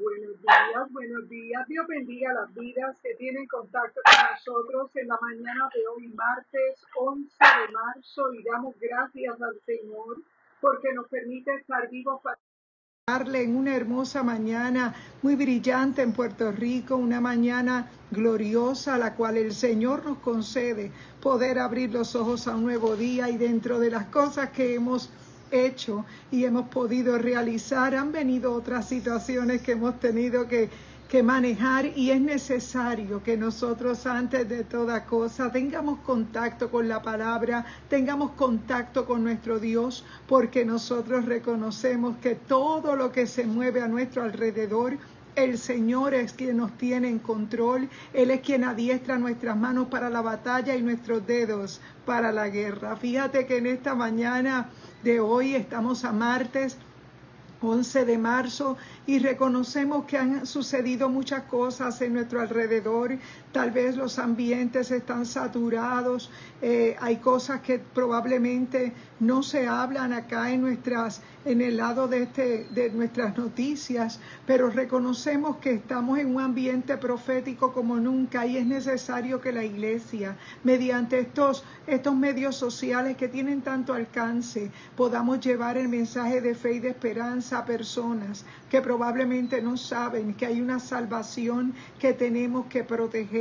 Buenos días. Dios bendiga las vidas que tienen contacto con nosotros en la mañana de hoy, martes 11 de marzo, y damos gracias al Señor porque nos permite estar vivos para darle en una hermosa mañana muy brillante en Puerto Rico, una mañana gloriosa, la cual el Señor nos concede poder abrir los ojos a un nuevo día, y dentro de las cosas que hemos hecho y hemos podido realizar, han venido otras situaciones que hemos tenido que manejar, y es necesario que nosotros antes de toda cosa tengamos contacto con la palabra, tengamos contacto con nuestro Dios, porque nosotros reconocemos que todo lo que se mueve a nuestro alrededor, el Señor es quien nos tiene en control. Él es quien adiestra nuestras manos para la batalla y nuestros dedos para la guerra. Fíjate que en esta mañana de hoy estamos a martes 11 de marzo, y reconocemos que han sucedido muchas cosas en nuestro alrededor. Tal vez los ambientes están saturados, hay cosas que probablemente no se hablan acá en el lado de nuestras noticias, pero reconocemos que estamos en un ambiente profético como nunca, y es necesario que la iglesia, mediante estos medios sociales que tienen tanto alcance, podamos llevar el mensaje de fe y de esperanza a personas que probablemente no saben que hay una salvación que tenemos que proteger,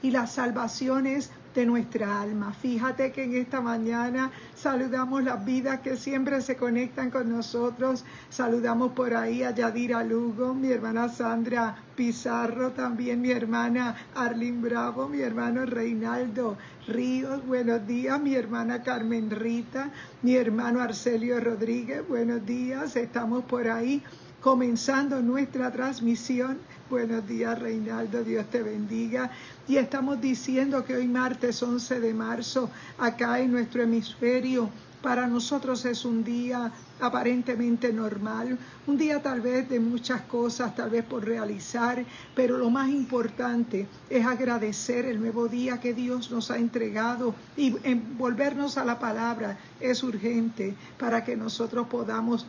y la salvación es de nuestra alma. Fíjate que en esta mañana saludamos las vidas que siempre se conectan con nosotros. Saludamos por ahí a Yadira Lugo, mi hermana Sandra Pizarro, también mi hermana Arlene Bravo, mi hermano Reinaldo Ríos, buenos días, mi hermana Carmen Rita, mi hermano Arcelio Rodríguez, buenos días, estamos por ahí comenzando nuestra transmisión. Buenos días, Reinaldo, Dios te bendiga. Y estamos diciendo que hoy martes 11 de marzo, acá en nuestro hemisferio, para nosotros es un día aparentemente normal, un día tal vez de muchas cosas, tal vez por realizar, pero lo más importante es agradecer el nuevo día que Dios nos ha entregado, y volvernos a la palabra es urgente para que nosotros podamos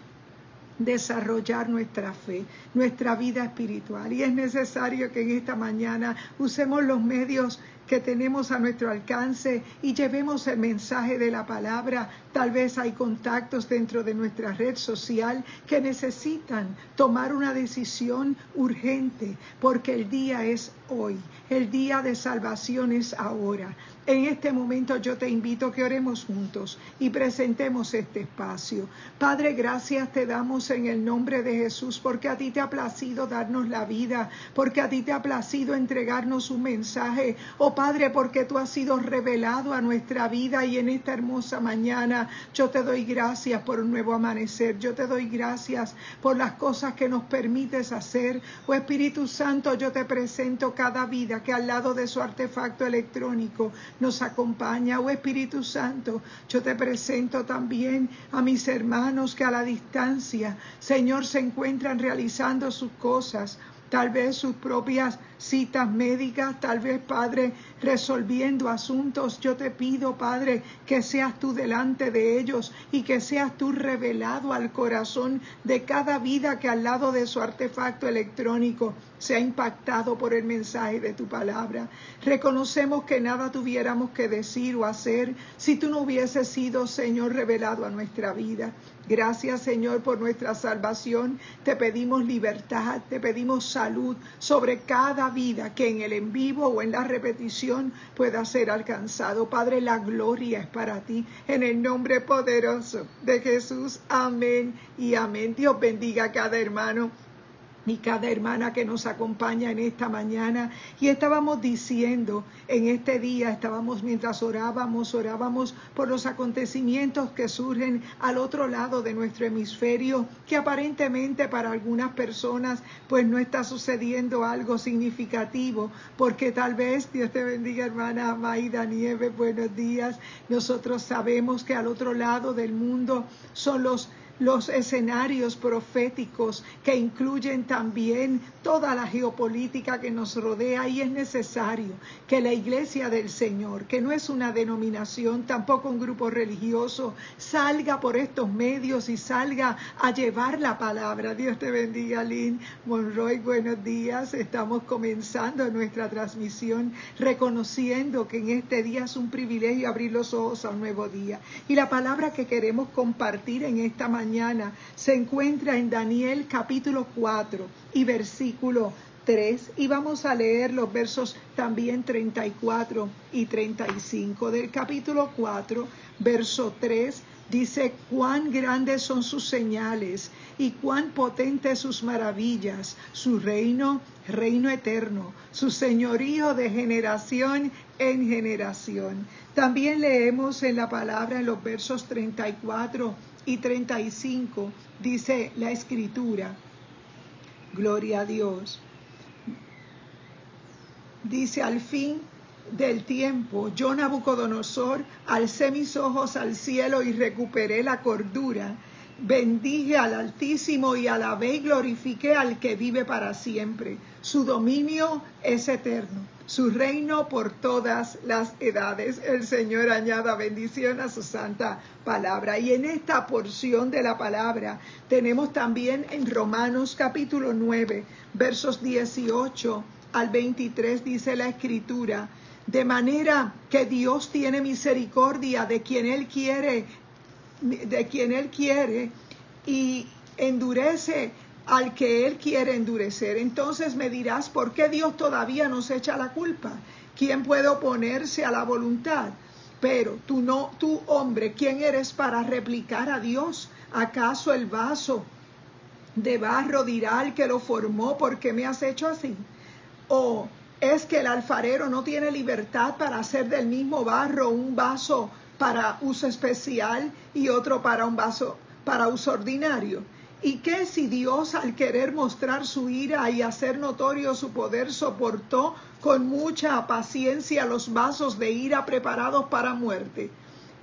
desarrollar nuestra fe, nuestra vida espiritual. Y es necesario que en esta mañana usemos los medios que tenemos a nuestro alcance y llevemos el mensaje de la palabra. Tal vez hay contactos dentro de nuestra red social que necesitan tomar una decisión urgente, porque el día es hoy, el día de salvación es ahora. En este momento yo te invito a que oremos juntos y presentemos este espacio. Padre, gracias te damos en el nombre de Jesús, porque a ti te ha placido darnos la vida, porque a ti te ha placido entregarnos un mensaje. Oh Padre, porque tú has sido revelado a nuestra vida, y en esta hermosa mañana yo te doy gracias por un nuevo amanecer. Yo te doy gracias por las cosas que nos permites hacer. Oh Espíritu Santo, yo te presento cada vida que al lado de su artefacto electrónico nos acompaña. Oh Espíritu Santo, yo te presento también a mis hermanos que a la distancia, Señor, se encuentran realizando sus cosas, tal vez sus propias citas médicas, tal vez, Padre, resolviendo asuntos. Yo te pido, Padre, que seas tú delante de ellos, y que seas tú revelado al corazón de cada vida que al lado de su artefacto electrónico se ha impactado por el mensaje de tu palabra. Reconocemos que nada tuviéramos que decir o hacer si tú no hubieses sido, Señor, revelado a nuestra vida. Gracias, Señor, por nuestra salvación. Te pedimos libertad, te pedimos salud sobre cada vida que en el en vivo o en la repetición pueda ser alcanzado. Padre, la gloria es para ti, en el nombre poderoso de Jesús. Amén y amén. Dios bendiga a cada hermano y cada hermana que nos acompaña en esta mañana. Y estábamos diciendo en este día, mientras orábamos por los acontecimientos que surgen al otro lado de nuestro hemisferio, que aparentemente para algunas personas pues no está sucediendo algo significativo, porque tal vez, Dios te bendiga, hermana Maida Nieves, buenos días, nosotros sabemos que al otro lado del mundo son los los escenarios proféticos que incluyen también toda la geopolítica que nos rodea, y es necesario que la iglesia del Señor, que no es una denominación, tampoco un grupo religioso, salga por estos medios y salga a llevar la palabra. Dios te bendiga, Lynn Monroy, buenos días. Estamos comenzando nuestra transmisión reconociendo que en este día es un privilegio abrir los ojos a un nuevo día. Y la palabra que queremos compartir en esta mañana se encuentra en Daniel capítulo 4 y versículo 3, y vamos a leer los versos también 34 y 35 del capítulo 4, verso 3. Dice: cuán grandes son sus señales y cuán potentes sus maravillas, su reino, reino eterno, su señorío de generación en generación. También leemos en la palabra, en los versos 34 y 35, dice la Escritura, gloria a Dios. Dice: al fin del tiempo, yo, Nabucodonosor, alcé mis ojos al cielo y recuperé la cordura. Bendije al Altísimo y alabé y glorifiqué al que vive para siempre. Su dominio es eterno, su reino por todas las edades. El Señor añada bendición a su santa palabra. Y en esta porción de la palabra tenemos también en Romanos capítulo 9, versos 18 al 23, dice la Escritura: de manera que Dios tiene misericordia de quien Él quiere, y endurece al que Él quiere endurecer. Entonces me dirás: ¿por qué Dios todavía nos echa la culpa? ¿Quién puede oponerse a la voluntad? Pero tú hombre, ¿quién eres para replicar a Dios? ¿Acaso el vaso de barro dirá al que lo formó: ¿por qué me has hecho así? ¿O es que el alfarero no tiene libertad para hacer del mismo barro un vaso para uso especial y otro para un vaso para uso ordinario? ¿Y qué si Dios, al querer mostrar su ira y hacer notorio su poder, soportó con mucha paciencia los vasos de ira preparados para muerte?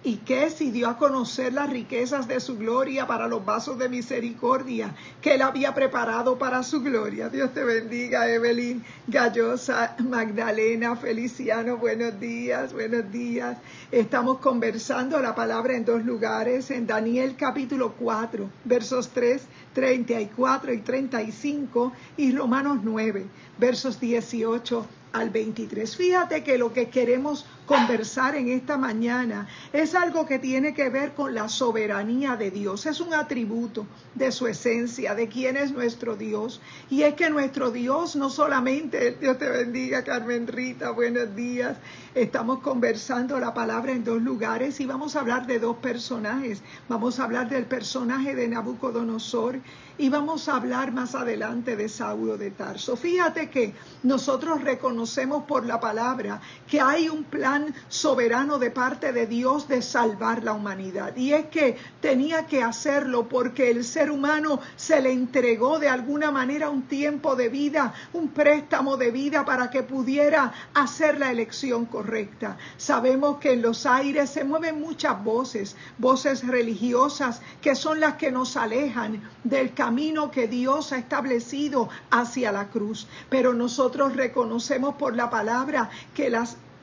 ¿Y qué si dio a conocer las riquezas de su gloria para los vasos de misericordia que Él había preparado para su gloria? Dios te bendiga, Evelyn Gallosa, Magdalena, Feliciano, buenos días, buenos días. Estamos conversando la palabra en dos lugares, en Daniel capítulo 4, versos 3, 34 y 35, y Romanos 9, versos 18 al 23. Fíjate que lo que queremos conversar en esta mañana es algo que tiene que ver con la soberanía de Dios. Es un atributo de su esencia, de quién es nuestro Dios. Y es que nuestro Dios no solamente, Dios te bendiga, Carmen Rita, buenos días. Estamos conversando la palabra en dos lugares y vamos a hablar de dos personajes. Vamos a hablar del personaje de Nabucodonosor y vamos a hablar más adelante de Saulo de Tarso. Fíjate que nosotros reconocemos por la palabra que hay un plan soberano de parte de Dios de salvar la humanidad. Y es que tenía que hacerlo porque el ser humano se le entregó de alguna manera un tiempo de vida, un préstamo de vida para que pudiera hacer la elección correcta. Sabemos que en los aires se mueven muchas voces religiosas que son las que nos alejan del camino que Dios ha establecido hacia la cruz. Pero nosotros reconocemos por la palabra que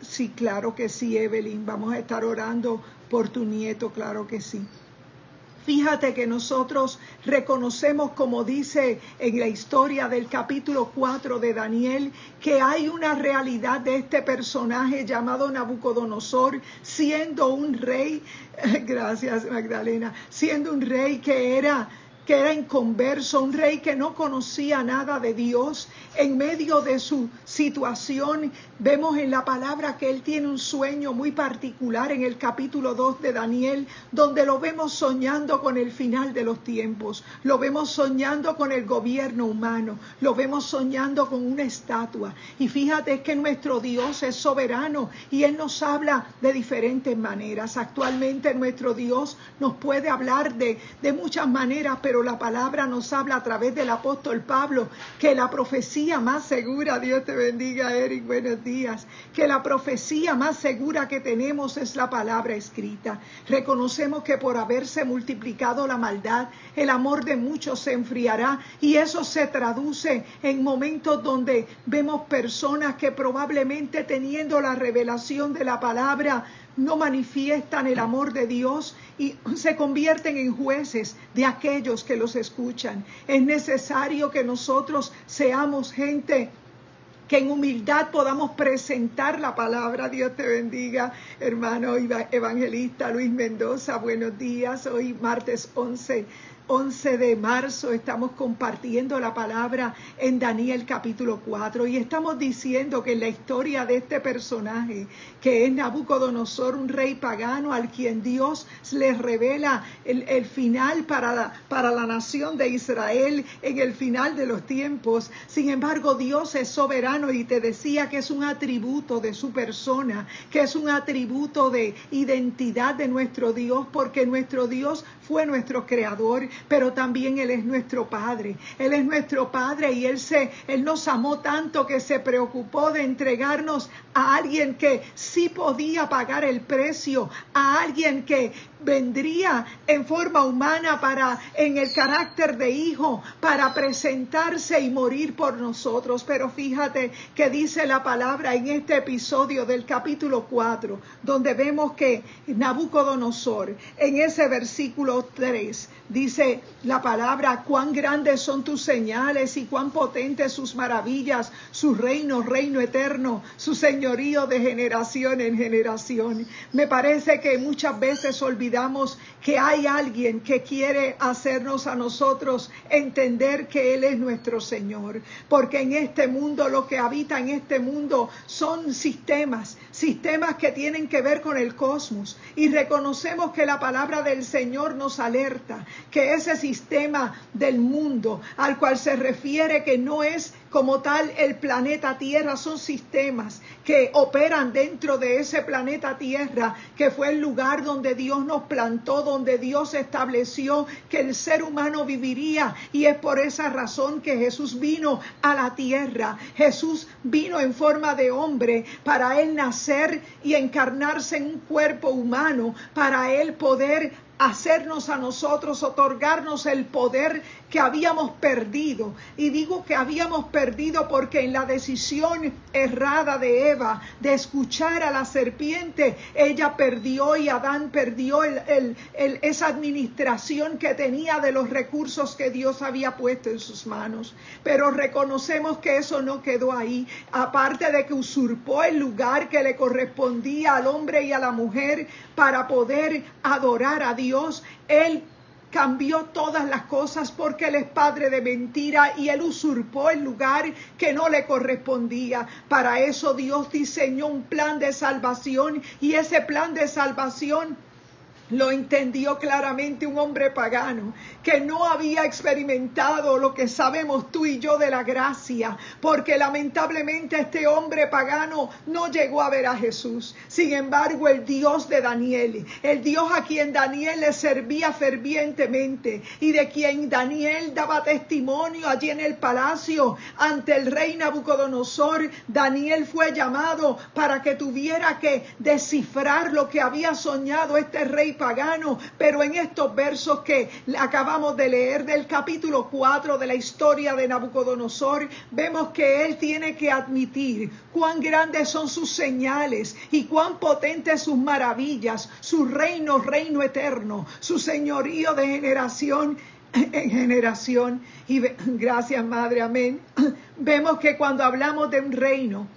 sí, claro que sí, Evelyn, vamos a estar orando por tu nieto, claro que sí. Fíjate que nosotros reconocemos, como dice en la historia del capítulo 4 de Daniel, que hay una realidad de este personaje llamado Nabucodonosor, siendo un rey, gracias Magdalena, siendo un rey que era inconverso, un rey que no conocía nada de Dios. En medio de su situación, vemos en la palabra que él tiene un sueño muy particular en el capítulo 2 de Daniel, donde lo vemos soñando con el final de los tiempos, lo vemos soñando con el gobierno humano, lo vemos soñando con una estatua. Y fíjate que nuestro Dios es soberano y Él nos habla de diferentes maneras. Actualmente nuestro Dios nos puede hablar de muchas maneras, pero pero la palabra nos habla a través del apóstol Pablo que la profecía más segura, Dios te bendiga, Eric, buenos días, que la profecía más segura que tenemos es la palabra escrita. Reconocemos que por haberse multiplicado la maldad, el amor de muchos se enfriará, y eso se traduce en momentos donde vemos personas que probablemente, teniendo la revelación de la palabra, no manifiestan el amor de Dios y se convierten en jueces de aquellos que los escuchan. Es necesario que nosotros seamos gente que en humildad podamos presentar la palabra. Dios te bendiga, hermano evangelista Luis Mendoza, buenos días. Hoy martes 11 de marzo estamos compartiendo la palabra en Daniel capítulo 4 y estamos diciendo que en la historia de este personaje, que es Nabucodonosor, un rey pagano al quien Dios les revela el final para la nación de Israel en el final de los tiempos. Sin embargo, Dios es soberano, y te decía que es un atributo de su persona, que es un atributo de identidad de nuestro Dios, porque nuestro Dios fue nuestro creador, pero también Él es nuestro Padre. Él es nuestro Padre, y Él nos amó tanto que se preocupó de entregarnos a alguien que sí podía pagar el precio, a alguien que vendría en forma humana en el carácter de hijo, para presentarse y morir por nosotros. Pero fíjate que dice la palabra en este episodio del capítulo 4, donde vemos que Nabucodonosor, en ese versículo 3, dice la palabra: cuán grandes son tus señales y cuán potentes sus maravillas, su reino eterno, su señorío de generación en generación. Me parece que muchas veces olvidamos que hay alguien que quiere hacernos a nosotros entender que Él es nuestro Señor, porque en este mundo, lo que habita en este mundo son sistemas que tienen que ver con el cosmos, y reconocemos que la palabra del Señor nos alerta que ese sistema del mundo al cual se refiere, que no es como tal el planeta Tierra, son sistemas que operan dentro de ese planeta Tierra, que fue el lugar donde Dios nos plantó, donde Dios estableció que el ser humano viviría, y es por esa razón que Jesús vino a la tierra. Jesús vino en forma de hombre para Él nacer y encarnarse en un cuerpo humano, para Él poder hacernos a nosotros, otorgarnos el poder que habíamos perdido. Y digo que habíamos perdido porque en la decisión errada de Eva de escuchar a la serpiente, ella perdió, y Adán perdió esa administración que tenía de los recursos que Dios había puesto en sus manos. Pero reconocemos que eso no quedó ahí. Aparte de que usurpó el lugar que le correspondía al hombre y a la mujer para poder adorar a Dios, Él cambió todas las cosas, porque Él es padre de mentira y Él usurpó el lugar que no le correspondía. Para eso Dios diseñó un plan de salvación, y ese plan de salvación lo entendió claramente un hombre pagano que no había experimentado lo que sabemos tú y yo de la gracia, porque lamentablemente este hombre pagano no llegó a ver a Jesús. Sin embargo, el Dios de Daniel, el Dios a quien Daniel le servía fervientemente y de quien Daniel daba testimonio allí en el palacio ante el rey Nabucodonosor, Daniel fue llamado para que tuviera que descifrar lo que había soñado este rey pagano. Pero en estos versos que acabamos de leer del capítulo 4 de la historia de Nabucodonosor, vemos que él tiene que admitir cuán grandes son sus señales y cuán potentes sus maravillas, su reino eterno, su señorío de generación en generación. Y gracias, Madre, amén. Vemos que cuando hablamos de un reino,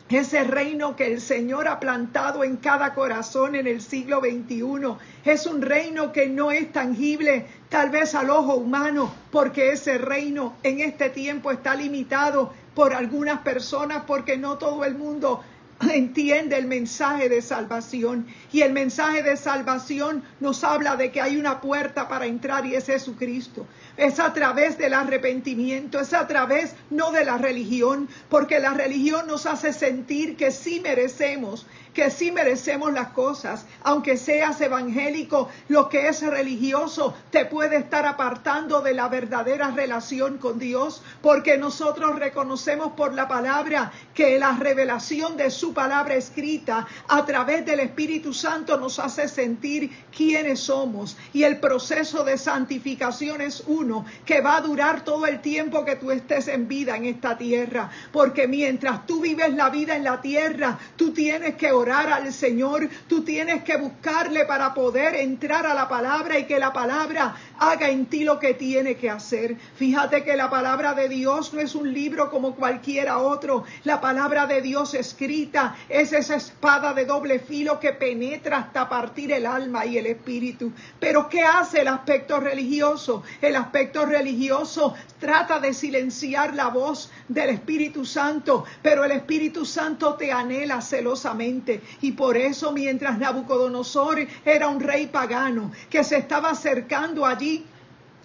ese reino que el Señor ha plantado en cada corazón en el siglo XXI, es un reino que no es tangible tal vez al ojo humano, porque ese reino en este tiempo está limitado por algunas personas, porque no todo el mundo entiende el mensaje de salvación. Y el mensaje de salvación nos habla de que hay una puerta para entrar, y es Jesucristo. Es a través del arrepentimiento, es a través no de la religión, porque la religión nos hace sentir que sí merecemos que sí merecemos las cosas. Aunque seas evangélico, lo que es religioso te puede estar apartando de la verdadera relación con Dios, porque nosotros reconocemos por la palabra que la revelación de su palabra escrita a través del Espíritu Santo nos hace sentir quiénes somos, y el proceso de santificación es uno que va a durar todo el tiempo que tú estés en vida en esta tierra, porque mientras tú vives la vida en la tierra, tú tienes que orar al Señor, tú tienes que buscarle para poder entrar a la palabra y que la palabra haga en ti lo que tiene que hacer. Fíjate que la palabra de Dios no es un libro como cualquiera otro. La palabra de Dios escrita es esa espada de doble filo que penetra hasta partir el alma y el espíritu. Pero ¿qué hace el aspecto religioso? El aspecto religioso trata de silenciar la voz del Espíritu Santo, pero el Espíritu Santo te anhela celosamente. Y por eso, mientras Nabucodonosor era un rey pagano que se estaba acercando allí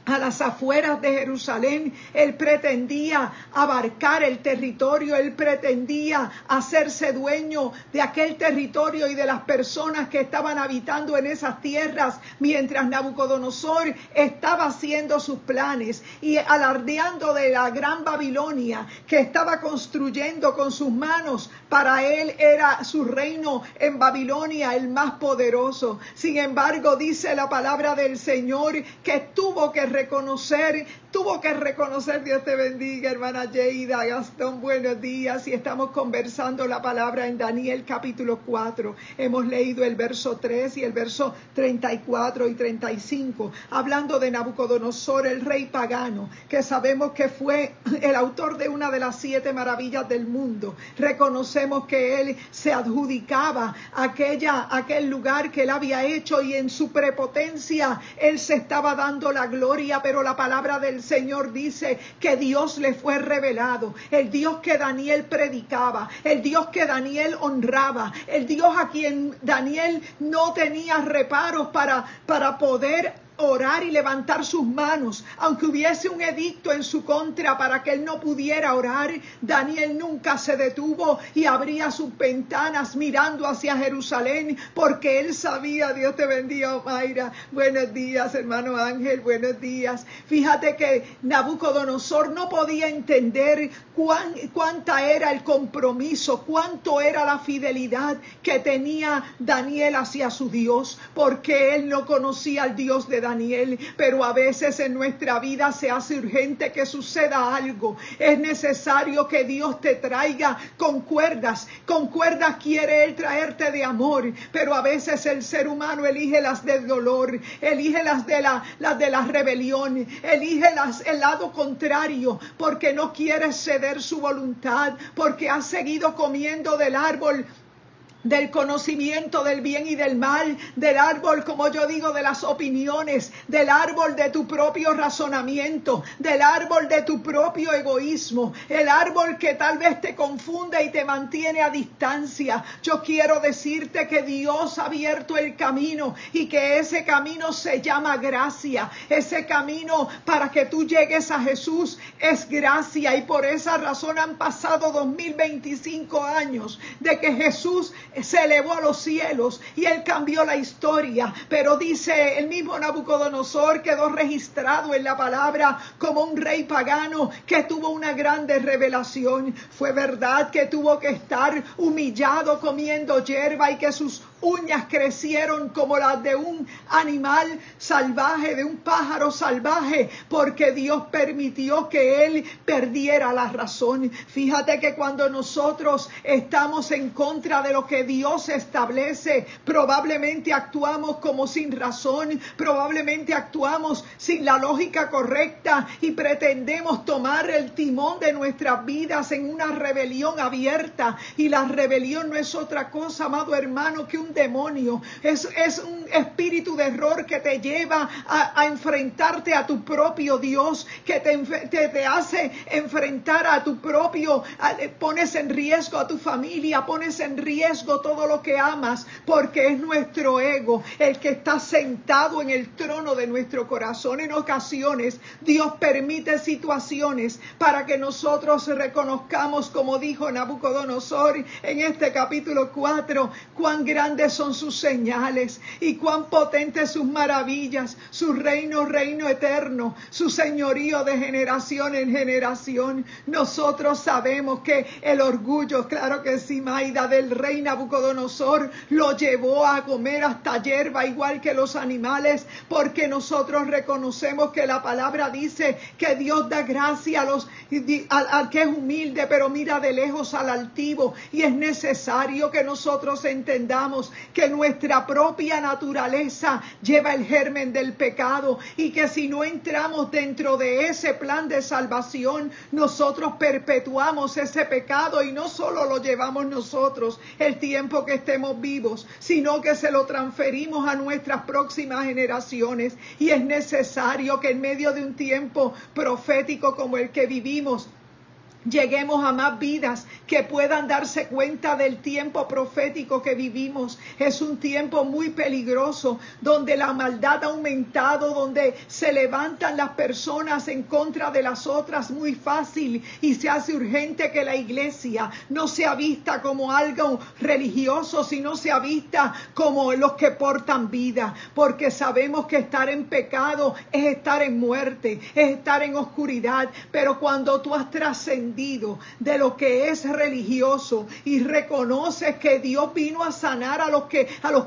a las afueras de Jerusalén, él pretendía abarcar el territorio, él pretendía hacerse dueño de aquel territorio y de las personas que estaban habitando en esas tierras, mientras Nabucodonosor estaba haciendo sus planes y alardeando de la gran Babilonia que estaba construyendo con sus manos. Para él era su reino en Babilonia el más poderoso. Sin embargo, dice la palabra del Señor que tuvo que reconocer, Dios te bendiga, hermana Yeida, Gastón, buenos días. Y estamos conversando la palabra en Daniel capítulo 4. Hemos leído el verso 3 y el verso 34 y 35, hablando de Nabucodonosor, el rey pagano, que sabemos que fue el autor de una de las 7 maravillas del mundo. Reconocemos que él se adjudicaba aquel lugar que él había hecho, y en su prepotencia él se estaba dando la gloria, pero la palabra del Señor dice que Dios le fue revelado, el Dios que Daniel predicaba, el Dios que Daniel honraba, el Dios a quien Daniel no tenía reparos para poder orar y levantar sus manos, aunque hubiese un edicto en su contra para que él no pudiera orar. Daniel nunca se detuvo y abría sus ventanas mirando hacia Jerusalén, porque él sabía. Dios te bendiga, Mayra, buenos días, hermano Ángel, buenos días. Fíjate que Nabucodonosor no podía entender cuánta era el compromiso, cuánto era la fidelidad que tenía Daniel hacia su Dios, porque él no conocía al Dios de Daniel. Pero a veces en nuestra vida se hace urgente que suceda algo. Es necesario que Dios te traiga con cuerdas quiere él traerte de amor, pero a veces el ser humano elige las del dolor, elige las de la rebelión, elige el lado contrario, porque no quiere ceder su voluntad, porque ha seguido comiendo del árbol del conocimiento del bien y del mal, del árbol, como yo digo, de las opiniones, del árbol de tu propio razonamiento, del árbol de tu propio egoísmo, el árbol que tal vez te confunde y te mantiene a distancia. Yo quiero decirte que Dios ha abierto el camino, y que ese camino se llama gracia. Ese camino para que tú llegues a Jesús es gracia, y por esa razón han pasado 2025 años de que Jesús se elevó a los cielos y él cambió la historia. Pero dice el mismo Nabucodonosor, quedó registrado en la palabra como un rey pagano que tuvo una grande revelación. Fue verdad que tuvo que estar humillado comiendo hierba, y que sus uñas crecieron como las de un animal salvaje, de un pájaro salvaje, porque Dios permitió que él perdiera la razón. Fíjate que cuando nosotros estamos en contra de lo que Dios establece, probablemente actuamos como sin razón, probablemente actuamos sin la lógica correcta, y pretendemos tomar el timón de nuestras vidas en una rebelión abierta. Y la rebelión no es otra cosa, amado hermano, que un un demonio, es un espíritu de error que te lleva a enfrentarte a tu propio Dios, que te hace enfrentar a tu propio, pones en riesgo a tu familia, pones en riesgo todo lo que amas, porque es nuestro ego el que está sentado en el trono de nuestro corazón. En ocasiones Dios permite situaciones para que nosotros reconozcamos, como dijo Nabucodonosor en este capítulo 4, cuán grandes son sus señales y cuán potentes sus maravillas, su reino eterno, su señorío de generación en generación. Nosotros sabemos que el orgullo, claro que sí, Maida, del rey Nabucodonosor lo llevó a comer hasta hierba igual que los animales, porque nosotros reconocemos que la palabra dice que Dios da gracia al que es humilde, pero mira de lejos al altivo. Y es necesario que nosotros entendamos que nuestra propia naturaleza lleva el germen del pecado, y que si no entramos dentro de ese plan de salvación, nosotros perpetuamos ese pecado, y no solo lo llevamos nosotros el tiempo que estemos vivos, sino que se lo transferimos a nuestras próximas generaciones. Y es necesario que en medio de un tiempo profético como el que vivimos, lleguemos a más vidas que puedan darse cuenta del tiempo profético que vivimos. Es un tiempo muy peligroso, donde la maldad ha aumentado, donde se levantan las personas en contra de las otras muy fácil, y se hace urgente que la iglesia no sea vista como algo religioso, sino sea vista como los que portan vida, porque sabemos que estar en pecado es estar en muerte, es estar en oscuridad. Pero cuando tú has trascendido de lo que es religioso y reconoces que Dios vino a sanar a los que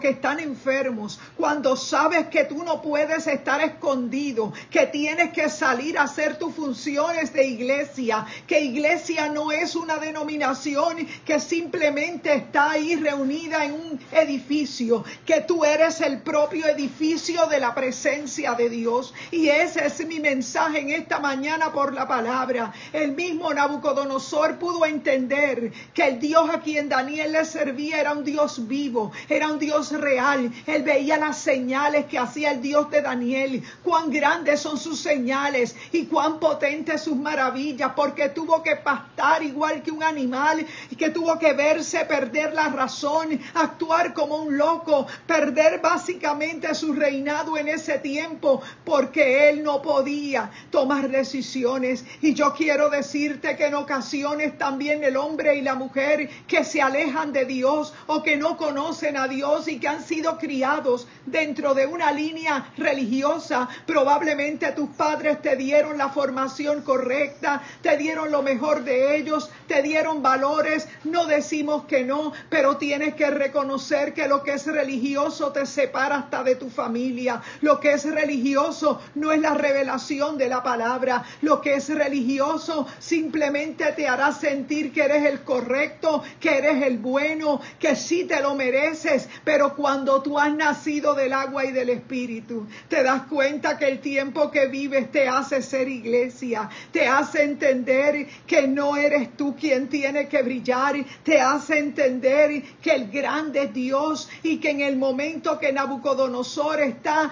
están enfermos, cuando sabes que tú no puedes estar escondido, que tienes que salir a hacer tus funciones de iglesia, que iglesia no es una denominación que simplemente está ahí reunida en un edificio, que tú eres el propio edificio de la presencia de Dios. Y ese es mi mensaje en esta mañana por la palabra. El mismo Nabucodonosor pudo entender que el Dios a quien Daniel le servía era un Dios vivo, era un Dios real. Él veía las señales que hacía el Dios de Daniel, cuán grandes son sus señales y cuán potentes sus maravillas, porque tuvo que pastar igual que un animal, y que tuvo que verse perder la razón, actuar como un loco, perder básicamente su reinado en ese tiempo, porque él no podía tomar decisiones. Y yo quiero decirte que en ocasiones también el hombre y la mujer que se alejan de Dios, o que no conocen a Dios y que han sido criados dentro de una línea religiosa, probablemente tus padres te dieron la formación correcta, te dieron lo mejor de ellos, te dieron valores. No decimos que no, pero tienes que reconocer que lo que es religioso te separa hasta de tu familia. Lo que es religioso no es la revelación de la palabra. Lo que es religioso simplemente te hará sentir que eres el correcto, que eres el bueno, que sí te lo mereces. Pero cuando tú has nacido del agua y del Espíritu, te das cuenta que el tiempo que vives te hace ser iglesia, te hace entender que no eres tú quien tiene que brillar, te hace entender que el grande es Dios, y que en el momento que Nabucodonosor está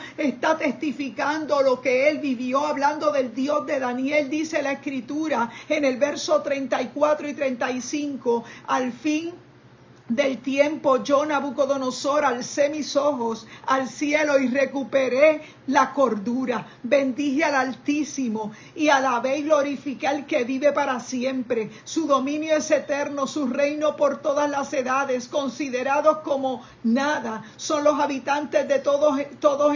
testificando lo que él vivió, hablando del Dios de Daniel, dice la Escritura en el verso 34 y 35, al fin del tiempo yo, Nabucodonosor, alcé mis ojos al cielo y recuperé la cordura. Bendije al Altísimo y alabé y glorifiqué al que vive para siempre. Su dominio es eterno, su reino por todas las edades. Considerados como nada son los habitantes de todos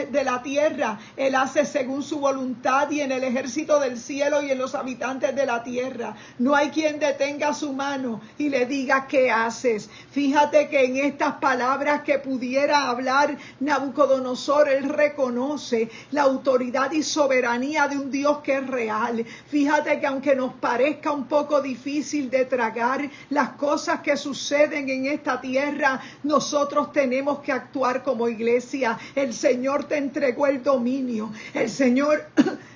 de la tierra. Él hace según su voluntad, y en el ejército del cielo y en los habitantes de la tierra no hay quien detenga su mano y le diga ¿qué haces? Fíjate que en estas palabras que pudiera hablar Nabucodonosor, él reconoce la autoridad y soberanía de un Dios que es real. Fíjate que aunque nos parezca un poco difícil de tragar las cosas que suceden en esta tierra, nosotros tenemos que actuar como iglesia. El Señor te entregó el dominio. El Señor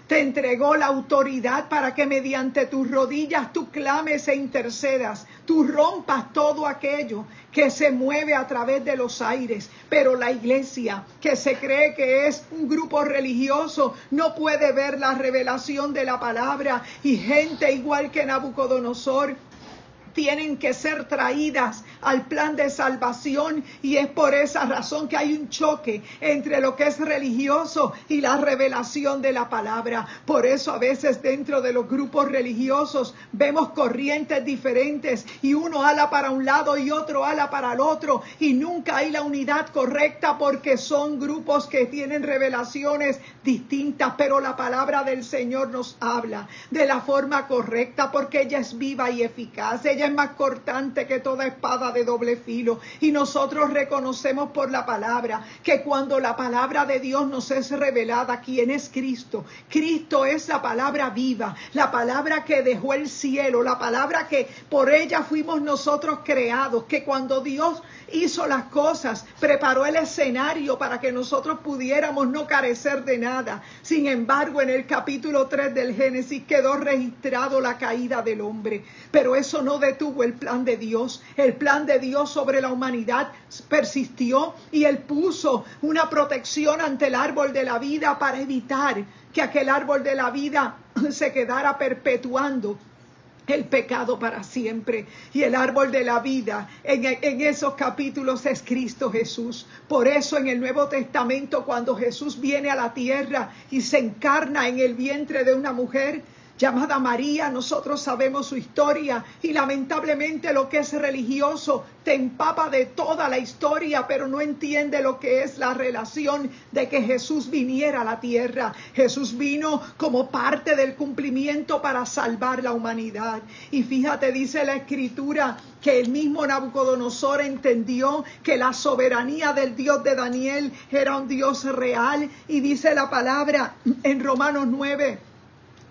te entregó la autoridad para que mediante tus rodillas tú clames e intercedas, tú rompas todo aquello que se mueve a través de los aires. Pero la iglesia, que se cree que es un grupo religioso, no puede ver la revelación de la palabra, y gente igual que Nabucodonosor tienen que ser traídas al plan de salvación, y es por esa razón que hay un choque entre lo que es religioso y la revelación de la palabra. Por eso a veces dentro de los grupos religiosos vemos corrientes diferentes, y uno ala para un lado y otro ala para el otro, y nunca hay la unidad correcta porque son grupos que tienen revelaciones distintas. Pero la palabra del Señor nos habla de la forma correcta, porque ella es viva y eficaz, ella es más cortante que toda espada de doble filo, y nosotros reconocemos por la palabra que cuando la palabra de Dios nos es revelada, ¿quién es Cristo? Cristo es la palabra viva, la palabra que dejó el cielo, la palabra que por ella fuimos nosotros creados, que cuando Dios hizo las cosas, preparó el escenario para que nosotros pudiéramos no carecer de nada. Sin embargo, en el capítulo 3 del Génesis quedó registrado la caída del hombre, pero eso no detuvo el plan de Dios. El plan de Dios sobre la humanidad persistió, y Él puso una protección ante el árbol de la vida para evitar que aquel árbol de la vida se quedara perpetuando el pecado para siempre. Y el árbol de la vida en esos capítulos es Cristo Jesús. Por eso en el Nuevo Testamento, cuando Jesús viene a la tierra y se encarna en el vientre de una mujer llamada María, nosotros sabemos su historia, y lamentablemente lo que es religioso te empapa de toda la historia, pero no entiende lo que es la relación de que Jesús viniera a la tierra. Jesús vino como parte del cumplimiento para salvar la humanidad. Y fíjate, dice la Escritura que el mismo Nabucodonosor entendió que la soberanía del Dios de Daniel era un Dios real, y dice la palabra en Romanos 9,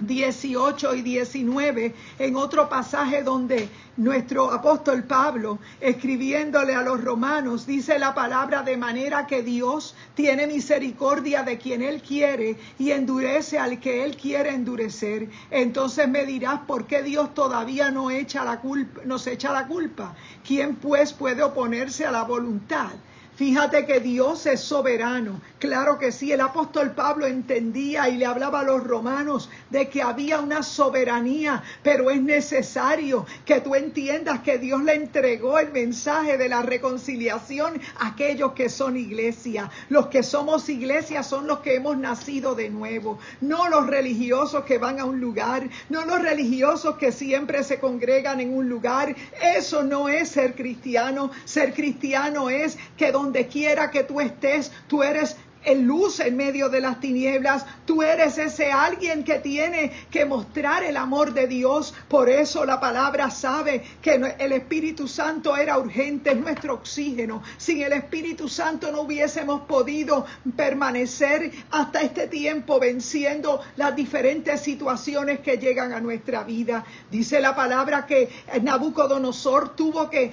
18 y 19, en otro pasaje donde nuestro apóstol Pablo, escribiéndole a los romanos, dice la palabra: de manera que Dios tiene misericordia de quien Él quiere y endurece al que Él quiere endurecer. Entonces me dirás, ¿por qué Dios todavía nos echa la culpa? ¿Quién pues puede oponerse a la voluntad? Fíjate que Dios es soberano. Claro que sí, el apóstol Pablo entendía y le hablaba a los romanos de que había una soberanía, pero es necesario que tú entiendas que Dios le entregó el mensaje de la reconciliación a aquellos que son iglesia. Los que somos iglesia son los que hemos nacido de nuevo, no los religiosos que van a un lugar, no los religiosos que siempre se congregan en un lugar. Eso no es ser cristiano. Ser cristiano es que donde quiera que tú estés, tú eres luz en medio de las tinieblas. Tú eres ese alguien que tiene que mostrar el amor de Dios. Por eso la palabra sabe que el Espíritu Santo era urgente, es nuestro oxígeno. Sin el Espíritu Santo no hubiésemos podido permanecer hasta este tiempo venciendo las diferentes situaciones que llegan a nuestra vida. Dice la palabra que Nabucodonosor tuvo que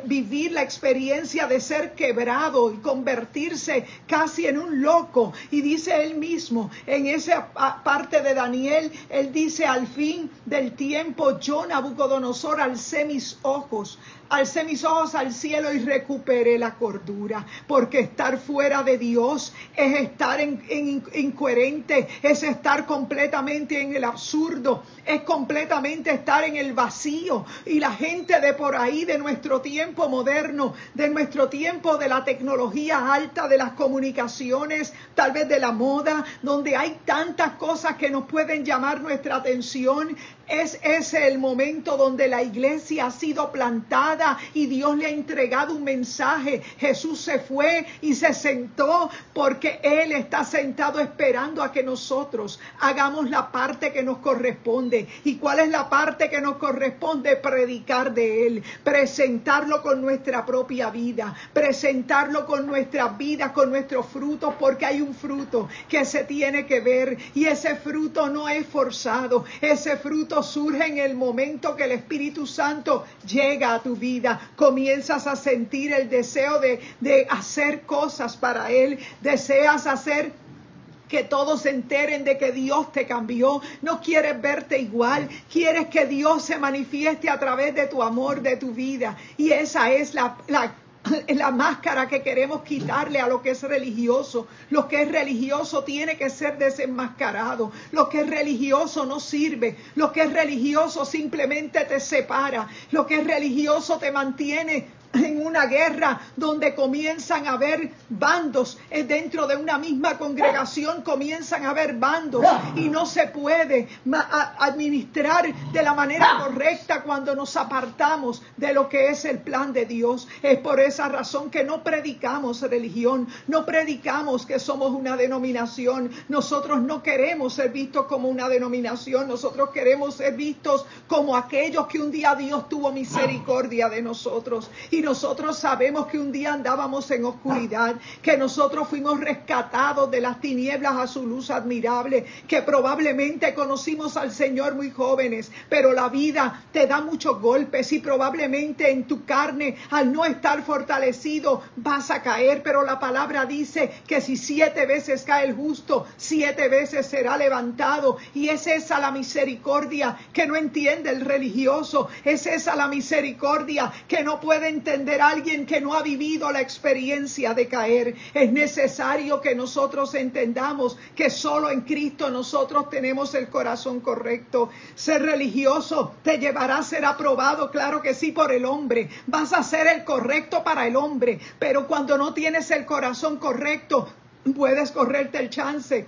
vivir la experiencia de ser quebrado y convertirse casi en un loco. Y dice él mismo en esa parte de Daniel, él dice: al fin del tiempo yo, Nabucodonosor, alcé mis ojos al cielo y recuperé la cordura. Porque estar fuera de Dios es estar incoherente, es estar completamente en el absurdo, es completamente estar en el vacío. Y la gente de por ahí, de nuestro tiempo moderno, de nuestro tiempo de la tecnología alta, de las comunicaciones, tal vez de la moda, donde hay tantas cosas que nos pueden llamar nuestra atención, es ese el momento donde la iglesia ha sido plantada y Dios le ha entregado un mensaje. Jesús se fue y se sentó porque Él está sentado esperando a que nosotros hagamos la parte que nos corresponde. ¿Y cuál es la parte que nos corresponde? Predicar de Él, presentarlo con nuestra propia vida, presentarlo con nuestras vidas, con nuestros frutos, porque hay un fruto que se tiene que ver, y ese fruto no es forzado. Ese fruto surge en el momento que el Espíritu Santo llega a tu vida. Comienzas a sentir el deseo de hacer cosas para Él. Deseas hacer que todos se enteren de que Dios te cambió. No quieres verte igual, quieres que Dios se manifieste a través de tu amor, de tu vida. Y esa es la máscara que queremos quitarle a lo que es religioso. Lo que es religioso tiene que ser desenmascarado. Lo que es religioso no sirve. Lo que es religioso simplemente te separa. Lo que es religioso te mantiene en una guerra donde comienzan a haber bandos. Dentro de una misma congregación comienzan a haber bandos y no se puede administrar de la manera correcta cuando nos apartamos de lo que es el plan de Dios. Es por esa razón que no predicamos religión, no predicamos que somos una denominación. Nosotros no queremos ser vistos como una denominación, nosotros queremos ser vistos como aquellos que un día Dios tuvo misericordia de nosotros. Y nosotros sabemos que un día andábamos en oscuridad, que nosotros fuimos rescatados de las tinieblas a su luz admirable, que probablemente conocimos al Señor muy jóvenes, pero la vida te da muchos golpes y probablemente en tu carne, al no estar fortalecido, vas a caer. Pero la palabra dice que si 7 veces cae el justo, 7 veces será levantado. Y es esa la misericordia que no entiende el religioso. Es esa la misericordia que no puede entender alguien que no ha vivido la experiencia de caer. Es necesario que nosotros entendamos que solo en Cristo nosotros tenemos el corazón correcto. Ser religioso te llevará a ser aprobado, claro que sí, por el hombre. Vas a ser el correcto para el hombre, pero cuando no tienes el corazón correcto, puedes correrte el chance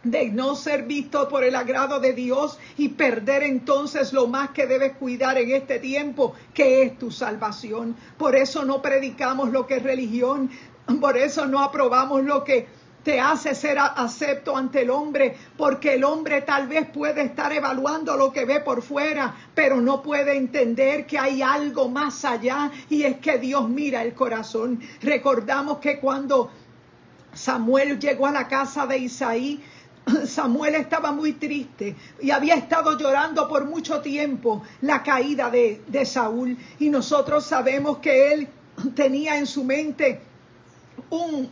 de no ser visto por el agrado de Dios y perder entonces lo más que debes cuidar en este tiempo, que es tu salvación. Por eso no predicamos lo que es religión, por eso no aprobamos lo que te hace ser acepto ante el hombre, porque el hombre tal vez puede estar evaluando lo que ve por fuera, pero no puede entender que hay algo más allá, y es que Dios mira el corazón. Recordamos que cuando Samuel llegó a la casa de Isaí, Samuel estaba muy triste y había estado llorando por mucho tiempo la caída de Saúl, y nosotros sabemos que él tenía en su mente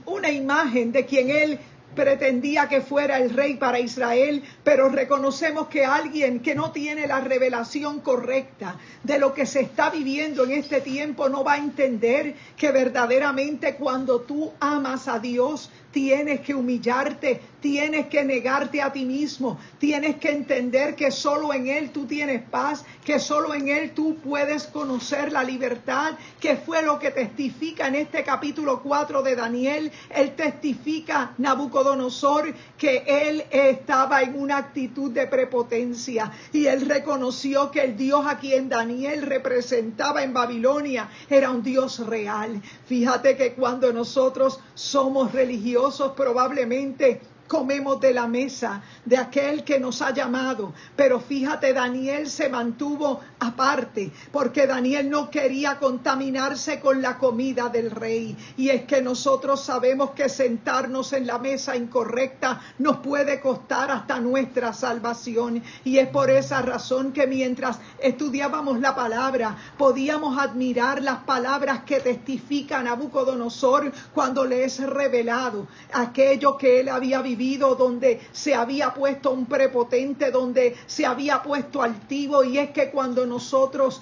una imagen de quien él pretendía que fuera el rey para Israel, pero reconocemos que alguien que no tiene la revelación correcta de lo que se está viviendo en este tiempo no va a entender que verdaderamente cuando tú amas a Dios, tienes que humillarte, tienes que negarte a ti mismo, tienes que entender que solo en Él tú tienes paz, que solo en Él tú puedes conocer la libertad, que fue lo que testifica en este capítulo 4 de Daniel. Él testifica, Nabucodonosor, que él estaba en una actitud de prepotencia, y él reconoció que el Dios a quien Daniel representaba en Babilonia era un Dios real. Fíjate que cuando nosotros somos religiosos, probablemente comemos de la mesa de aquel que nos ha llamado. Pero fíjate, Daniel se mantuvo aparte, porque Daniel no quería contaminarse con la comida del rey. Y es que nosotros sabemos que sentarnos en la mesa incorrecta nos puede costar hasta nuestra salvación. Y es por esa razón que mientras estudiábamos la palabra, podíamos admirar las palabras que testifica Nabucodonosor cuando le es revelado aquello que él había vivido, donde se había puesto un prepotente, donde se había puesto altivo. Y es que cuando nosotros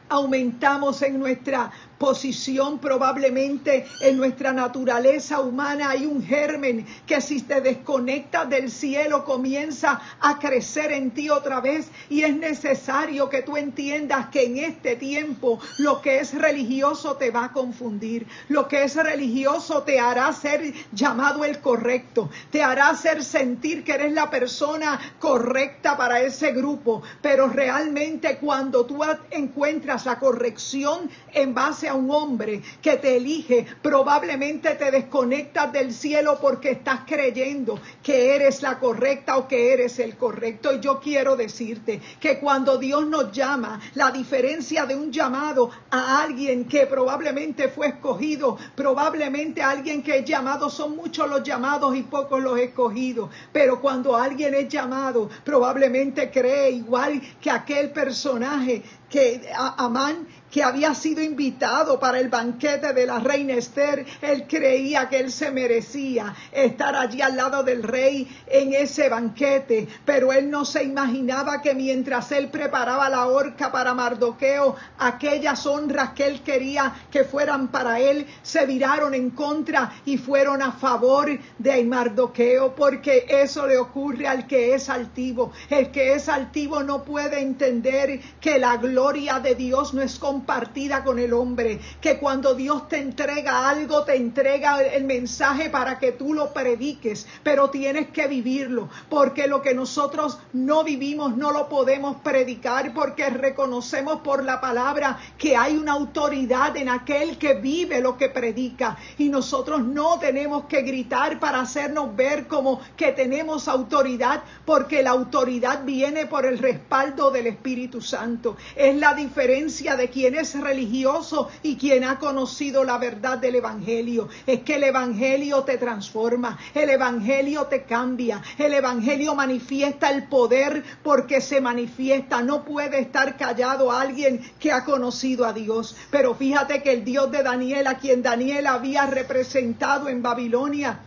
aumentamos en nuestra posición, probablemente en nuestra naturaleza humana hay un germen que, si te desconectas del cielo, comienza a crecer en ti otra vez. Y es necesario que tú entiendas que en este tiempo lo que es religioso te va a confundir, lo que es religioso te hará ser llamado el correcto, te hará hacer sentir que eres la persona correcta para ese grupo, pero realmente cuando tú encuentras la corrección en base a un hombre que te elige, probablemente te desconectas del cielo porque estás creyendo que eres la correcta o que eres el correcto. Y yo quiero decirte que cuando Dios nos llama, la diferencia de un llamado a alguien que probablemente fue escogido, probablemente a alguien que es llamado, son muchos los llamados y pocos los escogidos. Pero cuando alguien es llamado, probablemente cree igual que aquel personaje, que Amán, que había sido invitado para el banquete de la reina Esther, él creía que él se merecía estar allí al lado del rey en ese banquete, pero él no se imaginaba que mientras él preparaba la horca para Mardoqueo, aquellas honras que él quería que fueran para él se viraron en contra y fueron a favor de Mardoqueo, porque eso le ocurre al que es altivo. El que es altivo no puede entender que la gloria de Dios no es compartida con el hombre, que cuando Dios te entrega algo, te entrega el mensaje para que tú lo prediques, pero tienes que vivirlo, porque lo que nosotros no vivimos no lo podemos predicar, porque reconocemos por la palabra que hay una autoridad en aquel que vive lo que predica, y nosotros no tenemos que gritar para hacernos ver como que tenemos autoridad, porque la autoridad viene por el respaldo del Espíritu Santo. Es la diferencia de quien es religioso y quien ha conocido la verdad del Evangelio. Es que el Evangelio te transforma, el Evangelio te cambia, el Evangelio manifiesta el poder porque se manifiesta. No puede estar callado alguien que ha conocido a Dios. Pero fíjate que el Dios de Daniel, a quien Daniel había representado en Babilonia,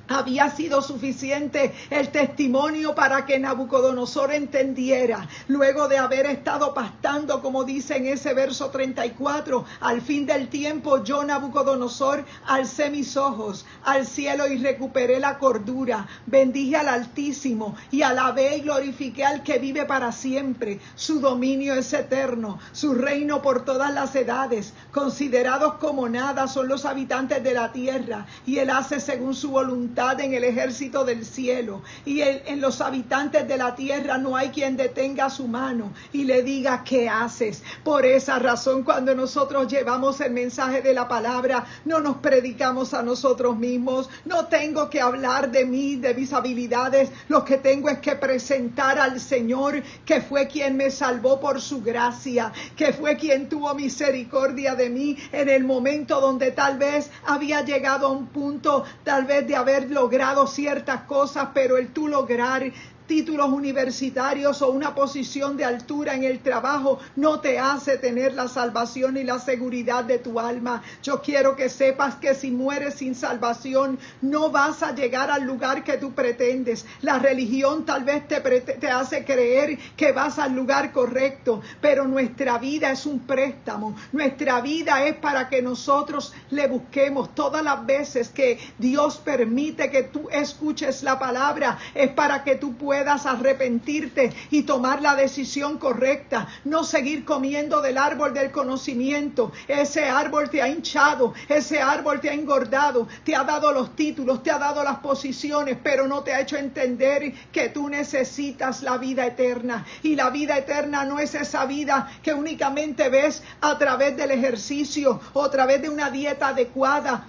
había sido suficiente el testimonio para que Nabucodonosor entendiera, luego de haber estado pastando, como dice en ese verso 34, al fin del tiempo yo, Nabucodonosor, alcé mis ojos al cielo y recuperé la cordura, bendije al Altísimo y alabé y glorifiqué al que vive para siempre. Su dominio es eterno, su reino por todas las edades. Considerados como nada son los habitantes de la tierra, y él hace según su voluntad en el ejército del cielo, y en los habitantes de la tierra no hay quien detenga su mano y le diga ¿qué haces? Por esa razón, cuando nosotros llevamos el mensaje de la palabra, no nos predicamos a nosotros mismos. No tengo que hablar de mí, de mis habilidades. Lo que tengo es que presentar al Señor, que fue quien me salvó por su gracia, que fue quien tuvo misericordia de mí en el momento donde tal vez había llegado a un punto, tal vez de haber logrado ciertas cosas, pero el tú lograr títulos universitarios o una posición de altura en el trabajo no te hace tener la salvación y la seguridad de tu alma. Yo quiero que sepas que si mueres sin salvación no vas a llegar al lugar que tú pretendes. La religión tal vez te hace creer que vas al lugar correcto, pero nuestra vida es un préstamo. Nuestra vida es para que nosotros le busquemos. Todas las veces que Dios permite que tú escuches la palabra es para que tú puedas arrepentirte y tomar la decisión correcta, no seguir comiendo del árbol del conocimiento. Ese árbol te ha hinchado, ese árbol te ha engordado, te ha dado los títulos, te ha dado las posiciones, pero no te ha hecho entender que tú necesitas la vida eterna. Y la vida eterna no es esa vida que únicamente ves a través del ejercicio o a través de una dieta adecuada.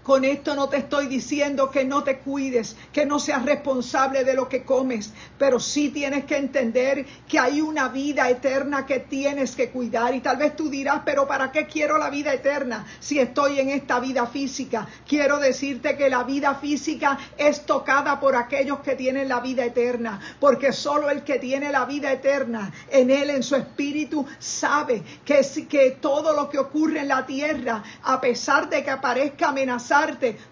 Con esto no te estoy diciendo que no te cuides, que no seas responsable de lo que comes, pero sí tienes que entender que hay una vida eterna que tienes que cuidar. Y tal vez tú dirás, pero ¿para qué quiero la vida eterna si estoy en esta vida física? Quiero decirte que la vida física es tocada por aquellos que tienen la vida eterna, porque solo el que tiene la vida eterna en él, en su espíritu, sabe que todo lo que ocurre en la tierra, a pesar de que parezca amenazante,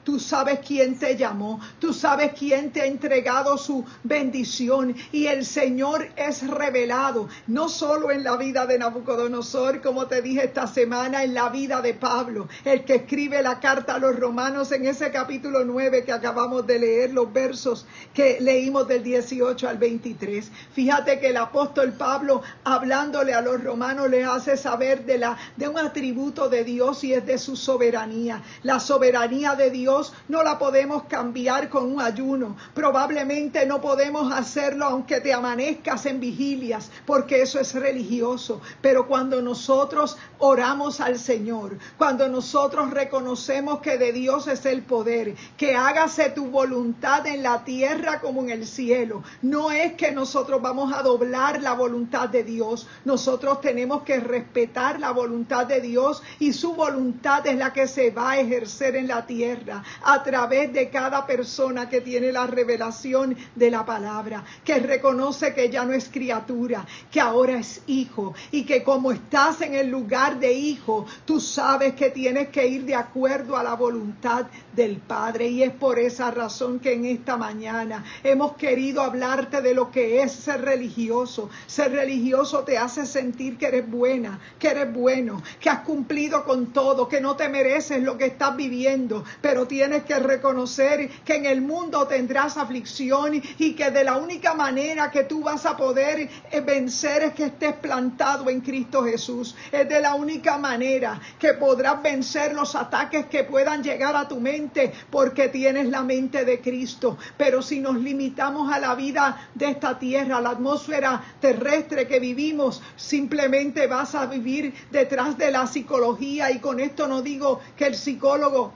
tú sabes quién te llamó, tú sabes quién te ha entregado su bendición, y el Señor es revelado no solo en la vida de Nabucodonosor, como te dije esta semana, en la vida de Pablo, el que escribe la carta a los romanos en ese capítulo 9 que acabamos de leer, los versos que leímos del 18 al 23. Fíjate que el apóstol Pablo, hablándole a los romanos, les hace saber de un atributo de Dios, y es de su soberanía. La soberanía de Dios no la podemos cambiar con un ayuno. Probablemente no podemos hacerlo aunque te amanezcas en vigilias, porque eso es religioso. Pero cuando nosotros oramos al Señor, cuando nosotros reconocemos que de Dios es el poder, que hágase tu voluntad en la tierra como en el cielo, no es que nosotros vamos a doblar la voluntad de Dios. Nosotros tenemos que respetar la voluntad de Dios, y su voluntad es la que se va a ejercer en la esta tierra a través de cada persona que tiene la revelación de la palabra, que reconoce que ya no es criatura, que ahora es hijo, y que como estás en el lugar de hijo, tú sabes que tienes que ir de acuerdo a la voluntad del Padre. Y es por esa razón que en esta mañana hemos querido hablarte de lo que es ser religioso. Ser religioso te hace sentir que eres buena, que eres bueno, que has cumplido con todo, que no te mereces lo que estás viviendo, pero tienes que reconocer que en el mundo tendrás aflicción y que de la única manera que tú vas a poder vencer es que estés plantado en Cristo Jesús. Es de la única manera que podrás vencer los ataques que puedan llegar a tu mente, porque tienes la mente de Cristo. Pero si nos limitamos a la vida de esta tierra, a la atmósfera terrestre que vivimos, simplemente vas a vivir detrás de la psicología. Y con esto no digo que el psicólogo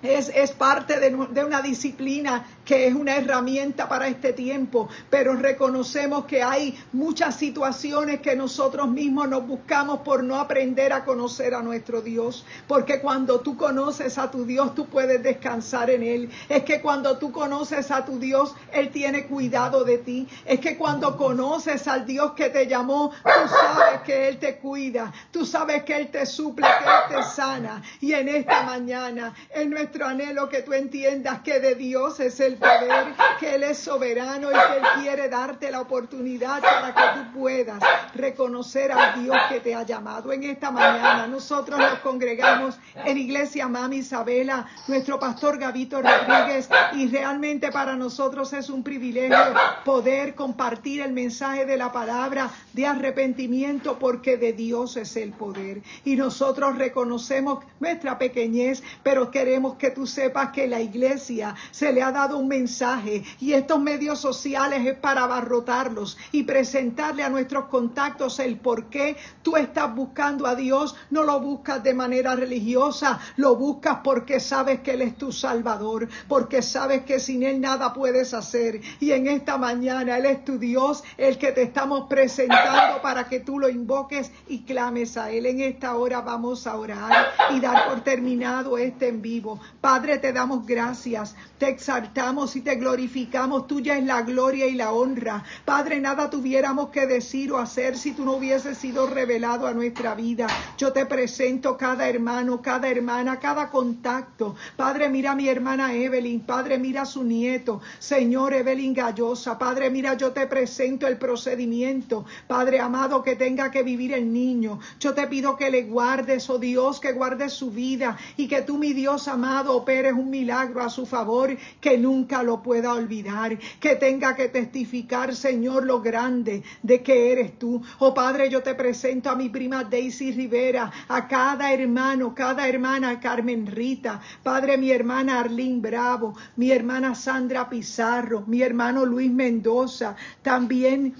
es parte de una disciplina que es una herramienta para este tiempo, pero reconocemos que hay muchas situaciones que nosotros mismos nos buscamos por no aprender a conocer a nuestro Dios, porque cuando tú conoces a tu Dios, tú puedes descansar en Él. Es que cuando tú conoces a tu Dios, Él tiene cuidado de ti. Es que cuando conoces al Dios que te llamó, tú sabes que Él te cuida, tú sabes que Él te suple, que Él te sana. Y en esta mañana es nuestro anhelo que tú entiendas que de Dios es el poder, que Él es soberano y que Él quiere darte la oportunidad para que tú puedas reconocer al Dios que te ha llamado. En esta mañana nosotros nos congregamos en Iglesia Mami Isabela, nuestro pastor Gabito Rodríguez, y realmente para nosotros es un privilegio poder compartir el mensaje de la palabra de arrepentimiento, porque de Dios es el poder. Y nosotros reconocemos nuestra pequeñez, pero queremos que tú sepas que la iglesia se le ha dado un mensaje, y estos medios sociales es para abarrotarlos y presentarle a nuestros contactos el por qué tú estás buscando a Dios. No lo buscas de manera religiosa, lo buscas porque sabes que Él es tu Salvador, porque sabes que sin Él nada puedes hacer. Y en esta mañana Él es tu Dios, el que te estamos presentando para que tú lo invoques y clames a Él. En esta hora vamos a orar y dar por terminado este en vivo. Padre, te damos gracias, te exaltamos y te glorificamos. Tuya es la gloria y la honra. Padre, nada tuviéramos que decir o hacer si tú no hubieses sido revelado a nuestra vida. Yo te presento cada hermano, cada hermana, cada contacto. Padre, mira a mi hermana Evelyn. Padre, mira a su nieto, Señor, Evelyn Gallosa. Padre, mira, yo te presento el procedimiento, Padre amado, que tenga que vivir el niño. Yo te pido que le guardes, oh Dios, que guardes su vida, y que tú, mi Dios amado, operes un milagro a su favor, que nunca lo pueda olvidar, que tenga que testificar, Señor, lo grande de que eres tú. Oh Padre, yo te presento a mi prima Daisy Rivera, a cada hermano, cada hermana, Carmen Rita, Padre, mi hermana Arlene Bravo, mi hermana Sandra Pizarro, mi hermano Luis Mendoza, también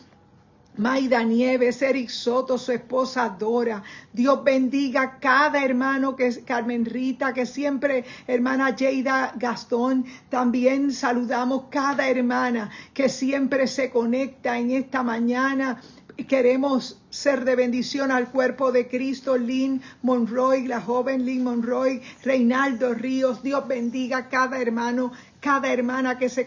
Maida Nieves, Eric Soto, su esposa Dora. Dios bendiga a cada hermano, que es Carmen Rita, que siempre, hermana Yeida Gastón. También saludamos cada hermana que siempre se conecta en esta mañana. Queremos ser de bendición al cuerpo de Cristo. Lynn Monroy, la joven Lynn Monroy, Reinaldo Ríos. Dios bendiga a cada hermano, cada hermana que se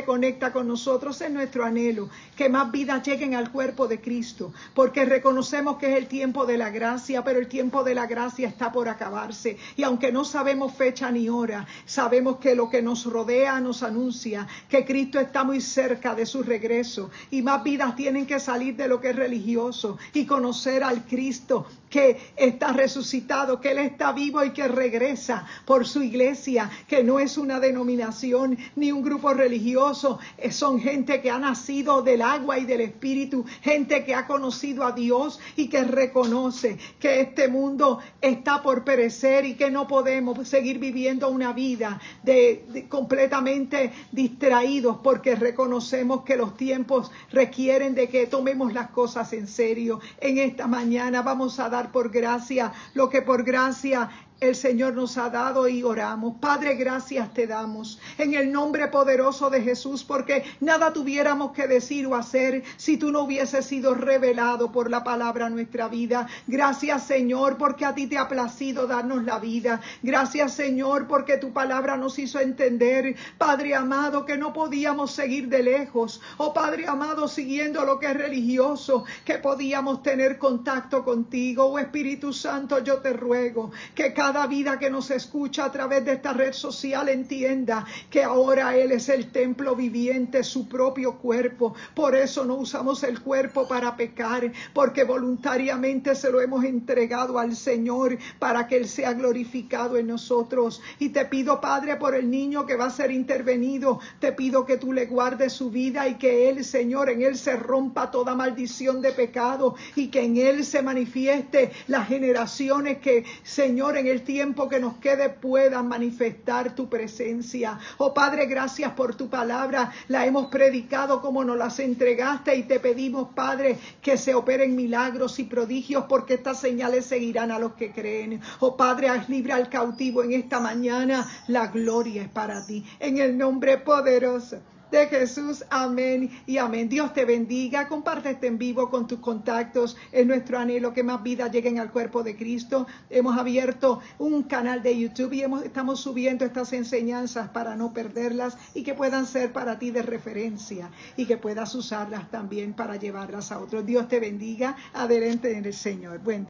conecta con nosotros. Es nuestro anhelo que más vidas lleguen al cuerpo de Cristo, porque reconocemos que es el tiempo de la gracia, pero el tiempo de la gracia está por acabarse. Y aunque no sabemos fecha ni hora, sabemos que lo que nos rodea nos anuncia que Cristo está muy cerca de su regreso, y más vidas tienen que salir de lo que es religioso y conocer al Cristo que está resucitado, que Él está vivo y que regresa por su iglesia, que no es una denominación ni un grupo religioso. Son gente que ha nacido del agua y del Espíritu, gente que ha conocido a Dios y que reconoce que este mundo está por perecer y que no podemos seguir viviendo una vida de completamente distraídos, porque reconocemos que los tiempos requieren de que tomemos las cosas en serio. En esta mañana vamos a dar por gracia lo que por gracia el Señor nos ha dado y oramos. Padre, gracias te damos en el nombre poderoso de Jesús, porque nada tuviéramos que decir o hacer si tú no hubieses sido revelado por la palabra a nuestra vida. Gracias, Señor, porque a ti te ha placido darnos la vida. Gracias, Señor, porque tu palabra nos hizo entender, Padre amado, que no podíamos seguir de lejos, oh Padre amado, siguiendo lo que es religioso, que podíamos tener contacto contigo. Oh Espíritu Santo, yo te ruego que cada vida que nos escucha a través de esta red social entienda que ahora Él es el templo viviente, su propio cuerpo. Por eso no usamos el cuerpo para pecar, porque voluntariamente se lo hemos entregado al Señor para que Él sea glorificado en nosotros. Y te pido, Padre, por el niño que va a ser intervenido, te pido que tú le guardes su vida y que Él, Señor, en Él se rompa toda maldición de pecado y que en Él se manifieste las generaciones que, Señor, en el tiempo que nos quede puedan manifestar tu presencia. Oh Padre, gracias por tu palabra. La hemos predicado como nos las entregaste y te pedimos, Padre, que se operen milagros y prodigios, porque estas señales seguirán a los que creen. Oh Padre, haz libre al cautivo en esta mañana. La gloria es para ti. En el nombre poderoso de Jesús, amén y amén. Dios te bendiga. Comparte este en vivo con tus contactos. Es nuestro anhelo que más vidas lleguen al cuerpo de Cristo. Hemos abierto un canal de YouTube y estamos subiendo estas enseñanzas para no perderlas y que puedan ser para ti de referencia y que puedas usarlas también para llevarlas a otros. Dios te bendiga. Adelante en el Señor. Buen